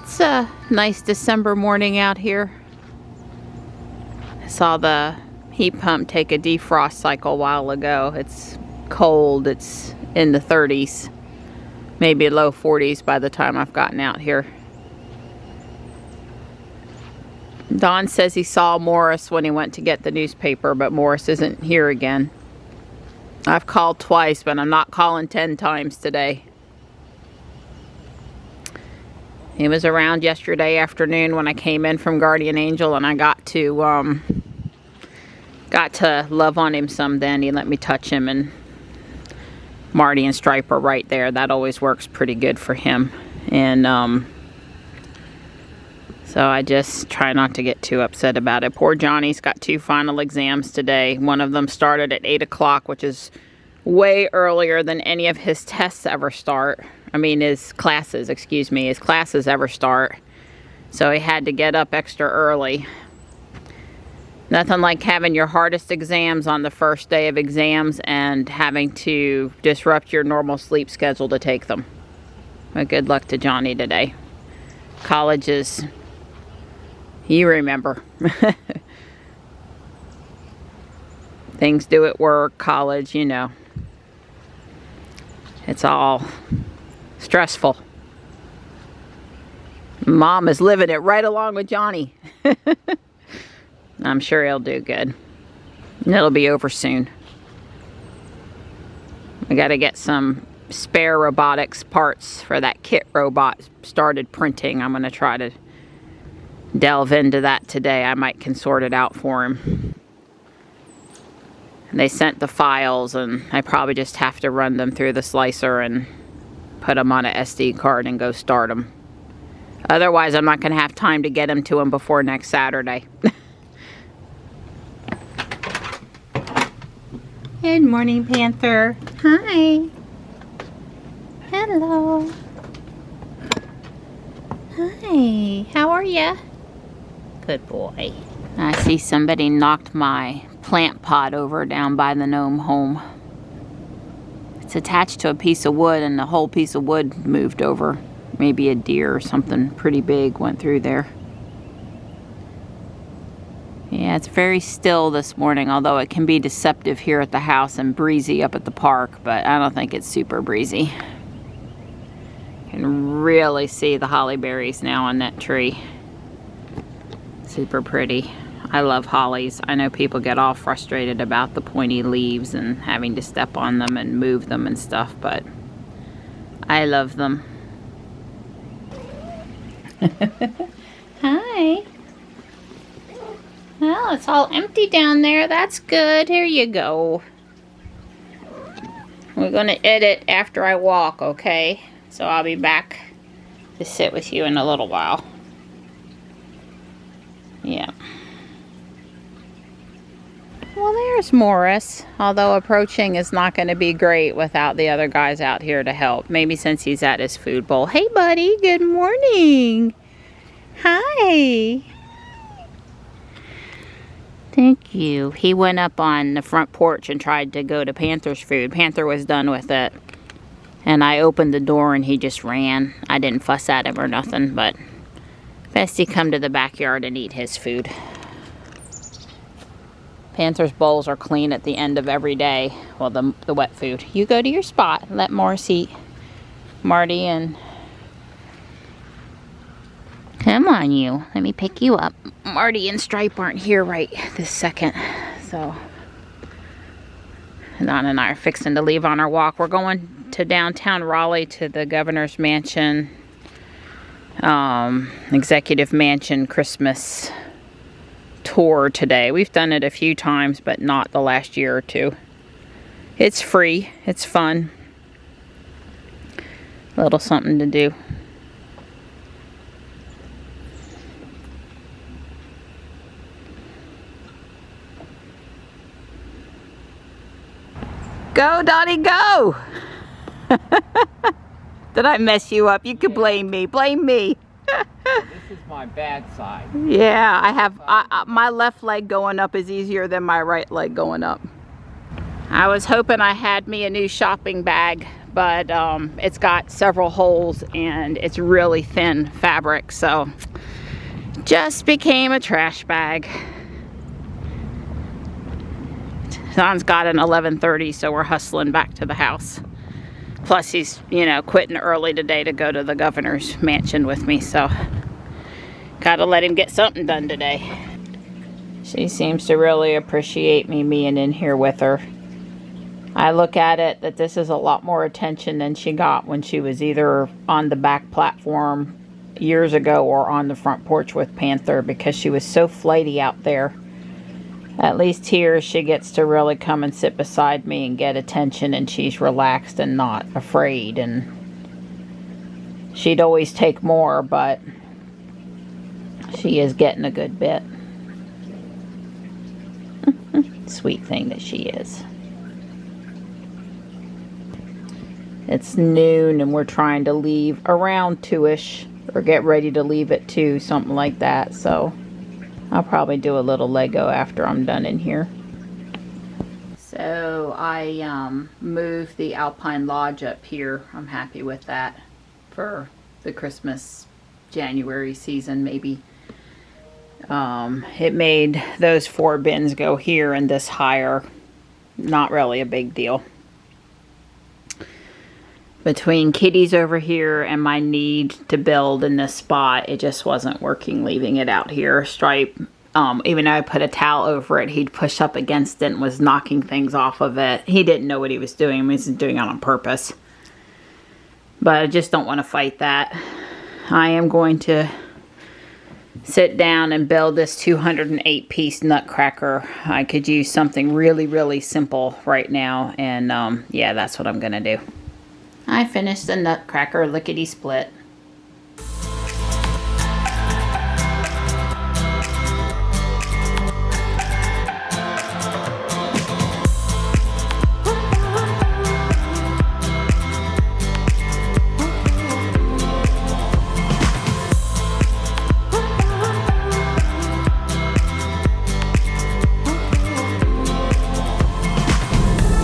It's a nice December morning out here. I saw the heat pump take a defrost cycle a while ago. It's cold. It's in the 30s, maybe low 40s by the time I've gotten out here. Don says he saw Morris when he went to get the newspaper, but Morris isn't here again. I've called twice, but I'm not calling 10 times today. He was around yesterday afternoon when I came in from Guardian Angel, and I got to love on him some then. He let me touch him, and Marty and Stripe are right there. That always works pretty good for him. And so I just try not to get too upset about it. Poor Johnny's got 2 final exams today. One of them started at 8 o'clock, which is way earlier than any of his tests ever start. I mean, his classes ever start. So he had to get up extra early. Nothing like having your hardest exams on the first day of exams and having to disrupt your normal sleep schedule to take them. But good luck to Johnny today. College is, you remember. Things do at work, college, you know. It's all stressful. Mom is living it right along with Johnny. I'm sure he'll do good. And it'll be over soon. I gotta get some spare robotics parts for that kit robot started printing. I'm gonna try to delve into that today. I might can sort it out for him. And they sent the files, and I probably just have to run them through the slicer and put them on an SD card and go start them. Otherwise, I'm not going to have time to get them to him before next Saturday. Good morning, Panther. Hi. Hello. Hi. How are ya? Good boy. I see somebody knocked my plant pot over down by the gnome home. It's attached to a piece of wood, and the whole piece of wood moved over. Maybe a deer or something pretty big went through there. Yeah, it's very still this morning, although it can be deceptive here at the house and breezy up at the park, but I don't think it's super breezy. You can really see the holly berries now on that tree. Super pretty. I love hollies. I know people get all frustrated about the pointy leaves and having to step on them and move them and stuff, but I love them. Hi. Well, it's all empty down there. That's good. Here you go. We're going to edit after I walk, okay? So I'll be back to sit with you in a little while. Yeah. Well, there's Morris, although approaching is not going to be great without the other guys out here to help. Maybe since he's at his food bowl. Hey, buddy. Good morning. Hi. Thank you. He went up on the front porch and tried to go to Panther's food. Panther was done with it. And I opened the door and he just ran. I didn't fuss at him or nothing, but best he come to the backyard and eat his food. Panther's bowls are clean at the end of every day. Well, the wet food. You go to your spot. Let Morris eat. Marty and... Come on, you. Let me pick you up. Marty and Stripe aren't here right this second. So, Don and I are fixing to leave on our walk. We're going to downtown Raleigh to the governor's mansion. Executive mansion Christmas tour today. We've done it a few times, but not the last year or two. It's free. It's fun. A little something to do. Go, Donnie, go! Did I mess you up? You can blame me. Blame me. This is my bad side. Yeah, I have my left leg going up is easier than my right leg going up. I was hoping I had me a new shopping bag, but it's got several holes and it's really thin fabric, so just became a trash bag. Don's got an 11:30, so we're hustling back to the house. Plus he's, you know, quitting early today to go to the governor's mansion with me, so gotta let him get something done today. She seems to really appreciate me being in here with her. I look at it that this is a lot more attention than she got when she was either on the back platform years ago or on the front porch with Panther, because she was so flighty out there. At least here she gets to really come and sit beside me and get attention, and she's relaxed and not afraid. And she'd always take more, but she is getting a good bit. Sweet thing that she is. It's noon and we're trying to leave around 2-ish, or get ready to leave at 2, something like that. So I'll probably do a little Lego after I'm done in here. So I moved the Alpine Lodge up here. I'm happy with that for the Christmas January season, maybe. It made those 4 bins go here and this higher. Not really a big deal. Between Kitty's over here and my need to build in this spot, it just wasn't working leaving it out here. Stripe, even though I put a towel over it, he'd push up against it and was knocking things off of it. He didn't know what he was doing. He was doing it on purpose. But I just don't want to fight that. I am going to sit down and build this 208-piece nutcracker. I could use something really, really simple right now. And yeah, that's what I'm going to do. I finished the nutcracker lickety-split.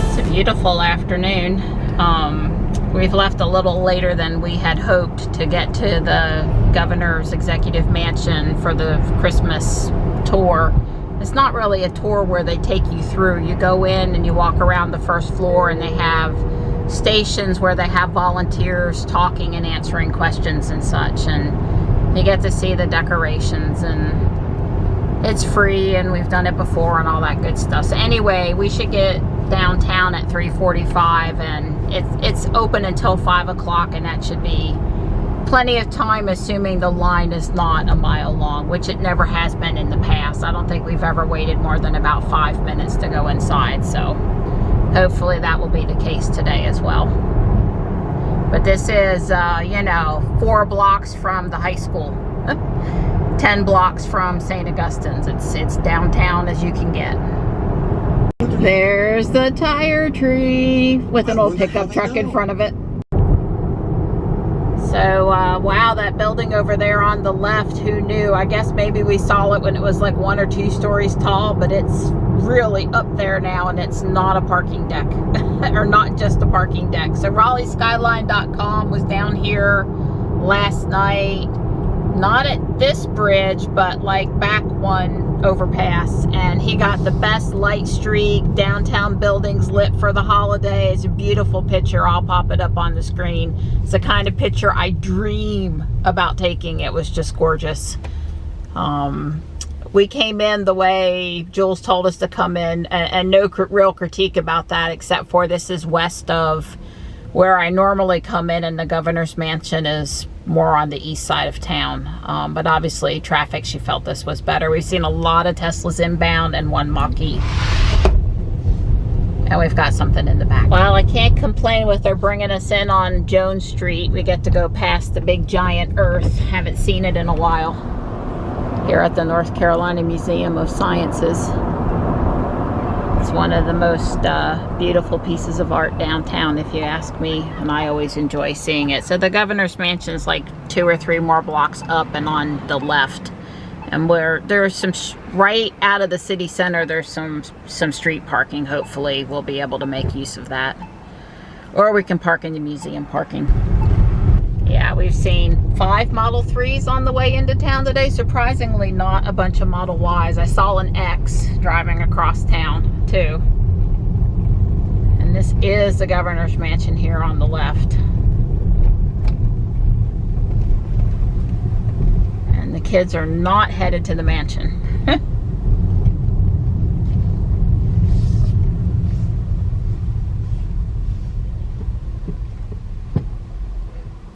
It's a beautiful afternoon. We've left a little later than we had hoped to get to the governor's executive mansion for the Christmas tour. It's not really a tour where they take you through. You go in and you walk around the first floor, and they have stations where they have volunteers talking and answering questions and such, and you get to see the decorations, and it's free, and we've done it before and all that good stuff. So anyway, we should get downtown at 3:45, and it's open until 5 o'clock, and that should be plenty of time, assuming the line is not a mile long, which it never has been in the past. I don't think we've ever waited more than about 5 minutes to go inside, so hopefully that will be the case today as well. But this is, you know, 4 blocks from the high school, 10 blocks from St. Augustine's. It's downtown as you can get. There's the tire tree with an old pickup truck in front of it. So, wow, that building over there on the left, who knew? I guess maybe we saw it when it was like 1 or 2 stories tall, but it's really up there now, and it's not a parking deck, or not just a parking deck. So RaleighSkyline.com was down here last night, not at this bridge, but like back one overpass, and he got the best light streak, downtown buildings lit for the holidays. A beautiful picture. I'll pop it up on the screen. It's the kind of picture I dream about taking. It was just gorgeous. We came in the way Jules told us to come in, and no real critique about that, except for this is west of where I normally come in, and the governor's mansion is more on the east side of town. But obviously traffic, she felt this was better. We've seen a lot of Teslas inbound and 1 Mach-E. And we've got something in the back. Well, I can't complain with her bringing us in on Jones Street. We get to go past the big giant earth. Haven't seen it in a while. Here at the North Carolina Museum of Sciences. It's one of the most beautiful pieces of art downtown, if you ask me, and I always enjoy seeing it. So the governor's mansion is like 2 or 3 more blocks up and on the left, and where there's some right out of the city center, there's some street parking. Hopefully we'll be able to make use of that. Or we can park in the museum parking. Yeah, we've seen 5 Model 3s on the way into town today. Surprisingly, not a bunch of Model Ys. I saw an X driving across town, too. And this is the governor's mansion here on the left. And the kids are not headed to the mansion.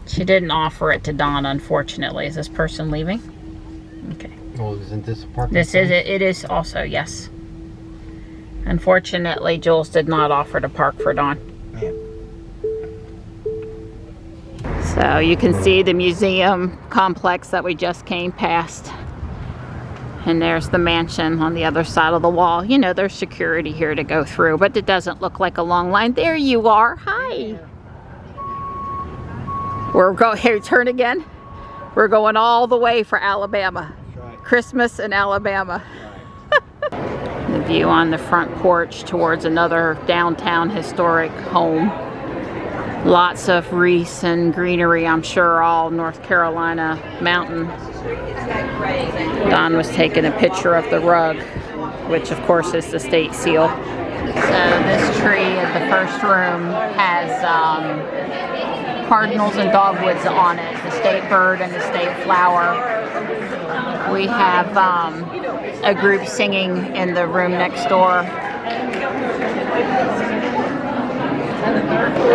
She didn't offer it to Don, unfortunately. Is this person leaving? Okay. Oh, isn't this a parking This space? is it. It is also, yes. Unfortunately, Jules did not offer to park for Don. Yeah. So you can see the museum complex that we just came past. And there's the mansion on the other side of the wall. You know, there's security here to go through, but it doesn't look like a long line. There you are. Hi. We're going, here, turn again. We're going all the way for Alabama. Right. Christmas in Alabama. The view on the front porch towards another downtown historic home. Lots of wreaths and greenery, I'm sure, all North Carolina mountain. Don was taking a picture of the rug, which of course is the state seal. So this tree in the first room has cardinals and dogwoods on it, the state bird and the state flower. We have a group singing in the room next door.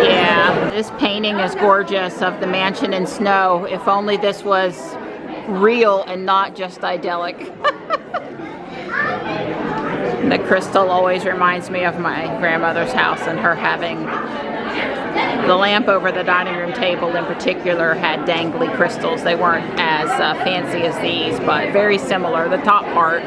Yeah, this painting is gorgeous of the mansion in snow. If only this was real and not just idyllic. The crystal always reminds me of my grandmother's house and her having the lamp over the dining room table in particular had dangly crystals. They weren't as fancy as these, but very similar, the top part.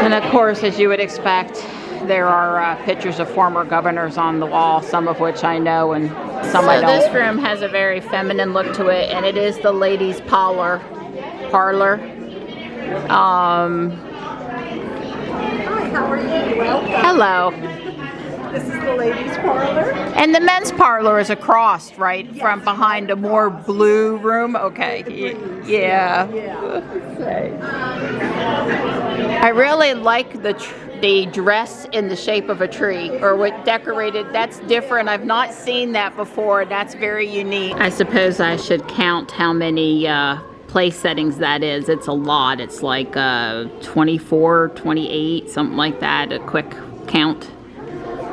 And of course, as you would expect, there are pictures of former governors on the wall, some of which I know and some I don't. This room has a very feminine look to it, and it is the ladies' parlor. Hi, how are you? Welcome. Hello. This is the ladies' parlor. And the men's parlor is across, right, from behind a more blue room? Okay. Yeah. I really like the dress in the shape of a tree, or what decorated. That's different. I've not seen that before. That's very unique. I suppose I should count how many place settings that is. It's a lot. It's like 24, 28, something like that, a quick count.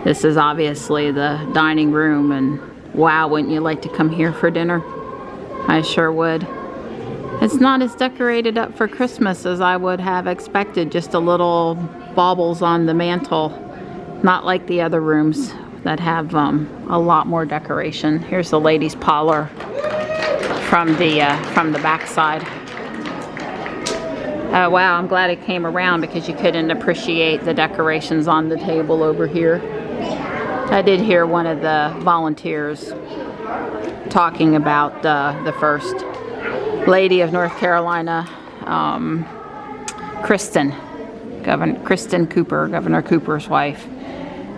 This is obviously the dining room, and wow, wouldn't you like to come here for dinner? I sure would. It's not as decorated up for Christmas as I would have expected, just a little baubles on the mantle. Not like the other rooms that have a lot more decoration. Here's the ladies' parlor from the back side. Oh wow, I'm glad it came around because you couldn't appreciate the decorations on the table over here. I did hear one of the volunteers talking about the first lady of North Carolina, Kristen Cooper, Governor Cooper's wife.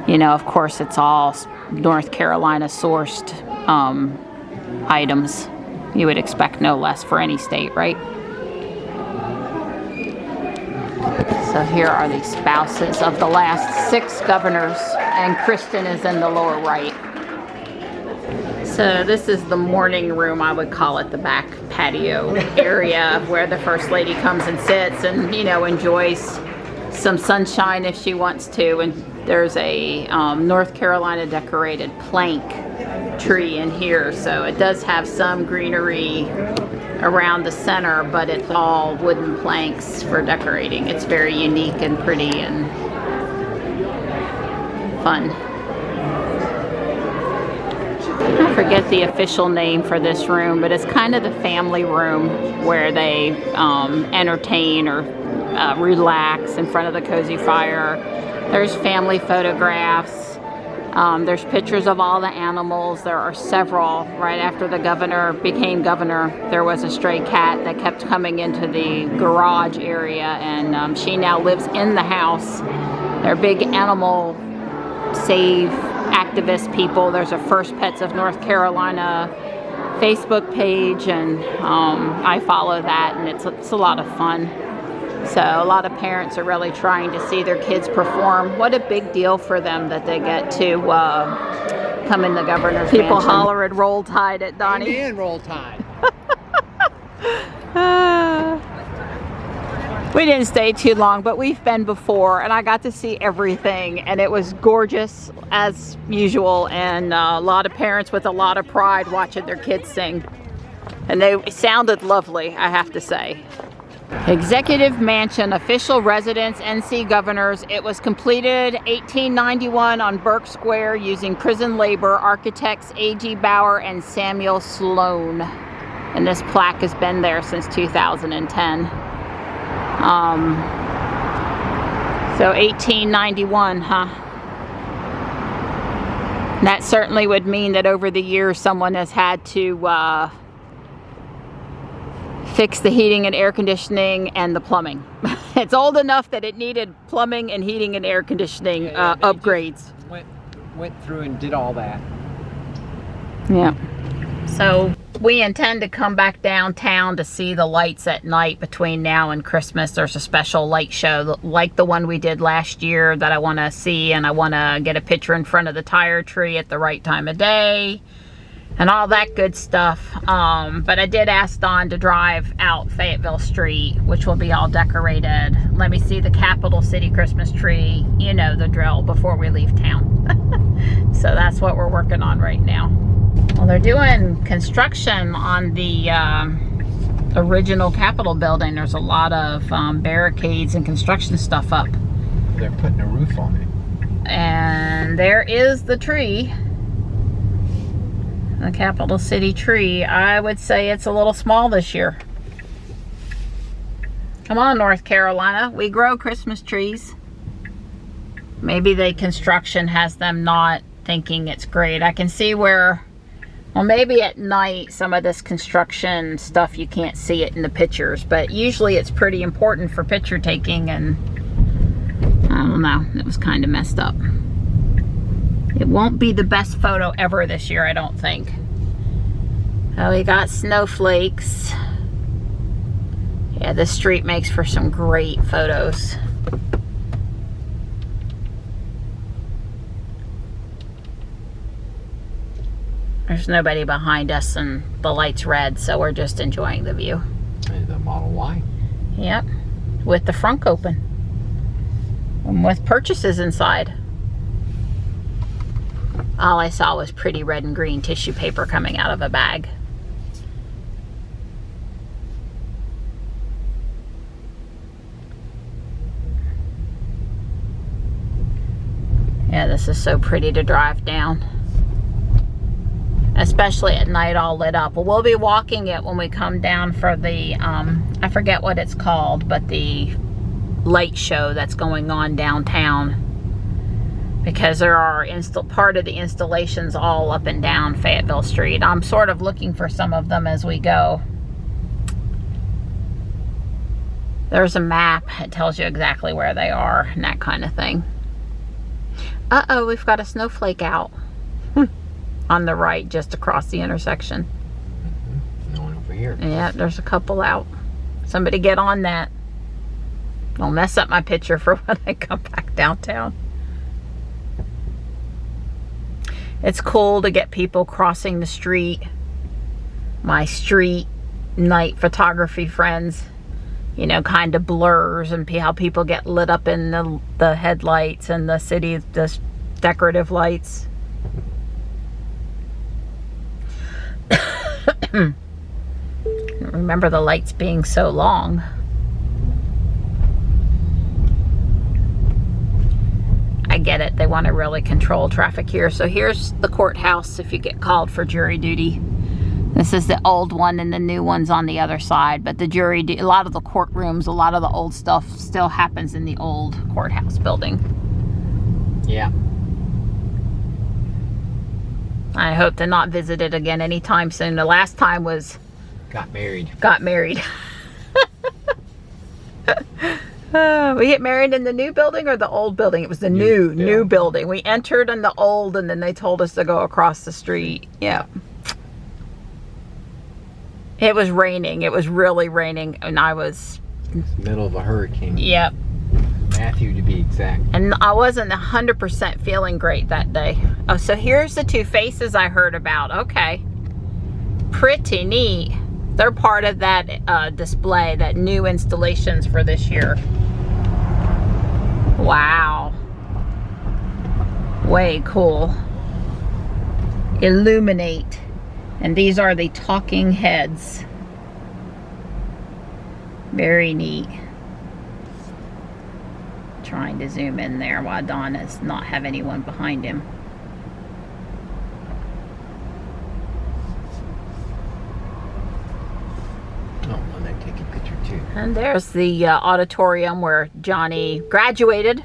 You know, of course, it's all North Carolina sourced items. You would expect no less for any state, right? So here are the spouses of the last 6 governors, and Kristen is in the lower right. So this is the morning room, I would call it, the back patio area where the First Lady comes and sits and, you know, enjoys some sunshine if she wants to. And there's a North Carolina decorated plank tree in here, so it does have some greenery around the center, but it's all wooden planks for decorating. It's very unique and pretty and fun. I forget the official name for this room, but it's kind of the family room where they entertain or relax in front of the cozy fire. There's family photographs. There's pictures of all the animals. There are several. Right after the governor became governor, there was a stray cat that kept coming into the garage area, and she now lives in the house. There are big animal save activist people. There's a First Pets of North Carolina Facebook page, and I follow that, and it's a lot of fun. So a lot of parents are really trying to see their kids perform. What a big deal for them that they get to come in the governor's mansion. People holler at Roll Tide at Donnie. Amen, Roll Tide. We didn't stay too long, but we've been before, and I got to see everything, and it was gorgeous as usual, and a lot of parents with a lot of pride watching their kids sing. And they sounded lovely, I have to say. Executive Mansion, official residence, NC governors. It was completed 1891 on Burke Square using prison labor, architects A.G. Bauer and Samuel Sloan. And this plaque has been there since 2010. So 1891, huh? That certainly would mean that over the years someone has had to fix the heating and air conditioning and the plumbing. It's old enough that it needed plumbing and heating and air conditioning upgrades. Went through and did all that. Yeah. So we intend to come back downtown to see the lights at night between now and Christmas. There's a special light show like the one we did last year that I want to see, and I want to get a picture in front of the tire tree at the right time of day and all that good stuff. But I did ask Don to drive out Fayetteville Street, which will be all decorated. Let me see the capital city Christmas tree, you know the drill, before we leave town. So that's what we're working on right now. Well, they're doing construction on the original Capitol building. There's a lot of barricades and construction stuff up. They're putting a roof on it. And there is the tree. The Capital City tree. I would say it's a little small this year. Come on, North Carolina. We grow Christmas trees. Maybe the construction has them not thinking it's great. I can see where, well, maybe at night some of this construction stuff you can't see it in the pictures, but usually it's pretty important for picture taking, and I don't know, it was kind of messed up. It won't be the best photo ever this year, I don't think. Oh, we got snowflakes. Yeah, this street makes for some great photos. There's nobody behind us and the light's red, so we're just enjoying the view. And the Model Y. Yep, with the frunk open. And with purchases inside. All I saw was pretty red and green tissue paper coming out of a bag. Yeah, this is so pretty to drive down. Especially at night all lit up. Well, we'll be walking it when we come down for the, I forget what it's called, but the light show that's going on downtown. Because there are part of the installations all up and down Fayetteville Street. I'm sort of looking for some of them as we go. There's a map. It tells you exactly where they are and that kind of thing. Uh-oh, we've got a snowflake out. On the right, just across the intersection. No one over here. Yeah, there's a couple out. Somebody get on that. Don't mess up my picture for when I come back downtown. It's cool to get people crossing the street. My street night photography friends, you know, kind of blurs, and how people get lit up in the headlights and the city, the decorative lights. I don't remember the lights being so long. I get it. They want to really control traffic here. So here's the courthouse if you get called for jury duty. This is the old one and the new one's on the other side. But the jury, a lot of the courtrooms, a lot of the old stuff still happens in the old courthouse building. Yeah. I hope to not visit it again anytime soon. The last time was... Got married. Got married. We get married in the new building or the old building? It was the new building. We entered in the old, and then they told us to go across the street. Yeah. It was raining. It was really raining, and I was... Middle of a hurricane. Yep. Matthew, to be exact. And I wasn't 100% feeling great that day. Oh, so here's the two faces I heard about. Okay. Pretty neat. They're part of that display, that new installations for this year. Wow. Way cool. Illuminate. And these are the talking heads. Very neat. Trying to zoom in there while Don does not have anyone behind him. Oh, well, they take a picture too. And there's the auditorium where Johnny graduated.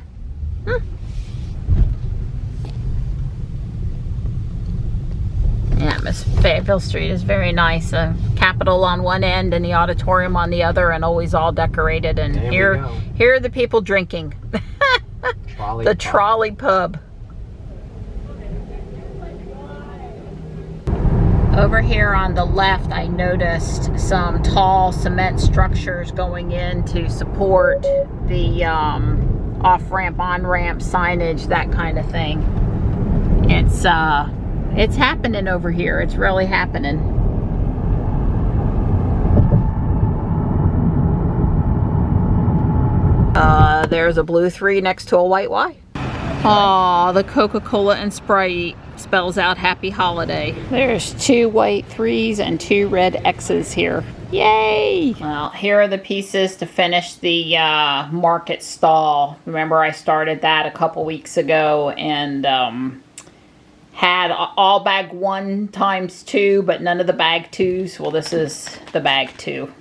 Yeah, Miss Fayetteville Street is very nice. Capitol on one end and the auditorium on the other, and always all decorated. And here are the people drinking. The trolley pub. Over here on the left, I noticed some tall cement structures going in to support the off-ramp, on-ramp signage, that kind of thing. It's happening over here. It's really happening. There's a blue 3 next to a white Y. Aw, the Coca-Cola and Sprite spells out happy holiday. There's 2 white 3s and 2 red X's here. Yay! Well, here are the pieces to finish the market stall. Remember, I started that a couple weeks ago and had all bag 1 times 2, but none of the bag 2s. Well, this is the bag 2.